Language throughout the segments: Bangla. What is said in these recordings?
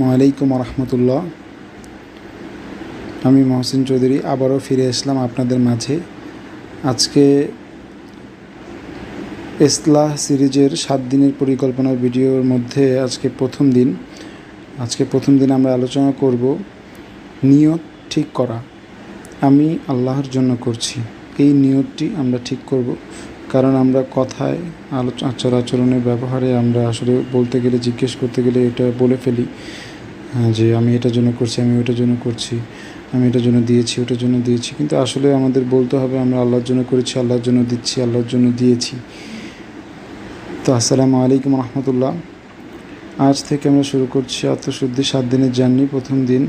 ওয়ালাইকুম রহমতুল্লাহ। আমি মহসিন চৌধুরী আবারও ফিরে আসলাম আপনাদের মাঝে। আজকে ইসলাহ সিরিজের 7 দিনের পরিকল্পনা ভিডিওর মধ্যে আজকে প্রথম দিন আমরা আলোচনা করব নিয়ত ঠিক করা। আমি আল্লাহর জন্য করছি, এই নিয়তটি আমরা ঠিক করব। কারণ আমরা কথায় আচার আচরণে ব্যবহারে আমরা আসলে বলতে গেলে, জিজ্ঞেস করতে গেলে এটা বলে ফেলি যে আমি এটার জন্য করছি, আমি ওটার জন্য করছি, আমি এটার জন্য দিয়েছি, ওটার জন্য দিয়েছি। কিন্তু আসলে আমাদের বলতে হবে আমরা আল্লাহর জন্য করেছি, আল্লাহর জন্য দিচ্ছি, আল্লাহর জন্য দিয়েছি। তো আসসালামু আলাইকুম রহমতুল্লাহ। আজ থেকে আমরা শুরু করছি আত্মশুদ্ধি 7 দিনের জার্নি। প্রথম দিন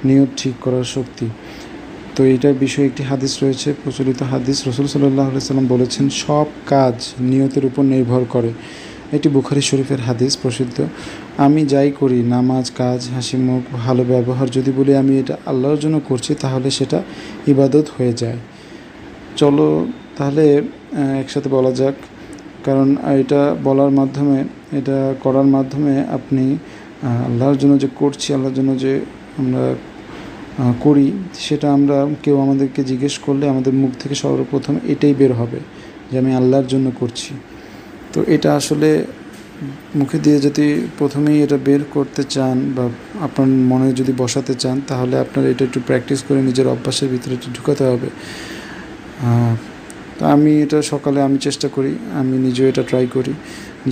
নিয়ত ঠিক করার শক্তি। তো এইটার বিষয়ে একটি হাদিস রয়েছে, প্রচলিত হাদিস। রাসূল সাল্লাল্লাহু আলাইহি সাল্লাম বলেছেন, সব কাজ নিয়তের উপর নির্ভর করে। এটি বুখারী শরীফের হাদিস, প্রসিদ্ধ। আমি যাই করি, নামাজ, কাজ, হাসি মুখ, ভালো ব্যবহার, যদি বলি আমি এটা আল্লাহর জন্য করছি, তাহলে সেটা ইবাদত হয়ে যায়। চলো তাহলে একসাথে বলা যাক। কারণ এটা বলার মাধ্যমে, এটা করার মাধ্যমে আপনি আল্লাহর জন্য যে করছি, আল্লাহর জন্য যে আমরা করি, সেটা আমরা কেউ আমাদেরকে জিজ্ঞেস করলে আমাদের মুখ থেকে সর্বপ্রথম এটাই বের হবে যে আমি আল্লাহর জন্য করছি। তো এটা আসলে মুখে দিয়ে যদি প্রথমেই এটা বের করতে চান বা আপনার মনে যদি বসাতে চান, তাহলে আপনার এটা একটু প্র্যাকটিস করে নিজের অভ্যাসের ভিতরে একটু ঢুকাতে হবে। তো আমি এটা সকালে আমি চেষ্টা করি, আমি নিজেও এটা ট্রাই করি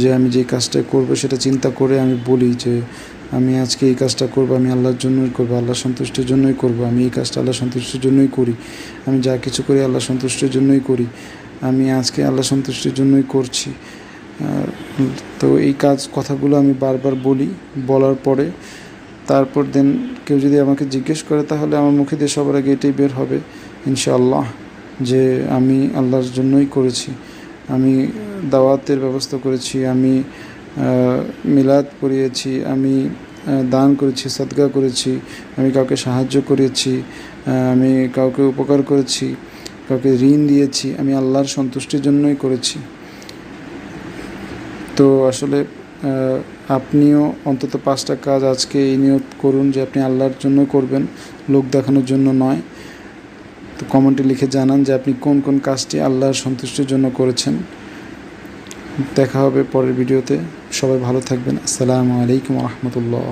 যে আমি যে কাজটা করব সেটা চিন্তা করে আমি বলি যে আমি আজকে এই কাজটা করব, আমি আল্লাহর জন্যই করব, আল্লাহ সন্তুষ্টির জন্যই করব। আমি এই কাজটা আল্লাহ সন্তুষ্টির জন্যই করি। আমি যা কিছু করি আল্লাহ সন্তুষ্টির জন্যই করি। আমি আজকে আল্লাহ সন্তুষ্টির জন্যই করছি। তো এই কথাগুলো আমি বারবার বলি। বলার পরে তারপর দেন কেউ যদি আমাকে জিজ্ঞেস করে, তাহলে আমার মুখে দিয়ে সবার আগে এটাই বের হবে ইনশাআল্লাহ যে আমি আল্লাহর জন্যই করেছি। আমি দাওয়াতের ব্যবস্থা করেছি, আমি মিলাদ পড়িয়েছি, আমি দান করেছি, সাদকা করেছি, আমি কাউকে সাহায্য করেছি, আমি কাউকে উপকার করেছি, কাউকে ঋণ দিয়েছি, আমি আল্লাহর সন্তুষ্টির জন্যই করেছি। তো আসলে আপনিও অন্তত 5টা কাজ আজকে এই নিয়ত করুন যে আপনি আল্লাহর জন্য করবেন, লোক দেখানোর জন্য নয়। তো কমেন্টে লিখে জানান যে আপনি কোন কোন কাজটি আল্লাহর সন্তুষ্টির জন্য করেছেন। দেখা হবে পরের ভিডিওতে। সবাই ভালো থাকবেন। আসসালামু আলাইকুম রহমতুল্লাহ।